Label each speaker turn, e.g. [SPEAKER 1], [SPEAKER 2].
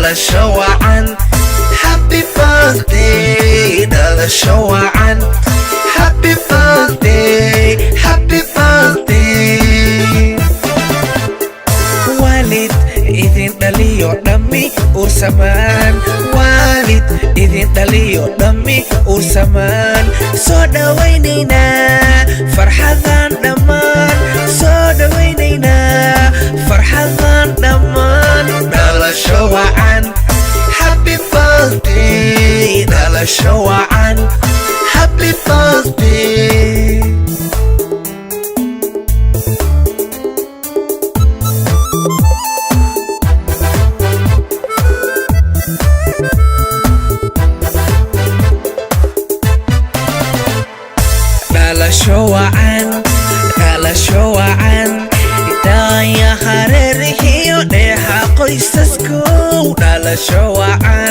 [SPEAKER 1] dhalasho wacan. Happy birthday, dhalasho wacan. Happy birthday, happy birthday. Walid idin dhaliyo dhammi ursamaan. Walid idin dhaliyo dhammi ursamaan. Soo dhawaynaynaa farxadan dhammaan. Soo dhawaynaynaa farxadan dhammaan. Dhalasho wacan. Happy birthday, dhalasho wacan. Happy birthday. Dhalasho wacan, dhalasho wacan. Idaya hareerihiyo dheexa qoysasku. Dhalasho wacan.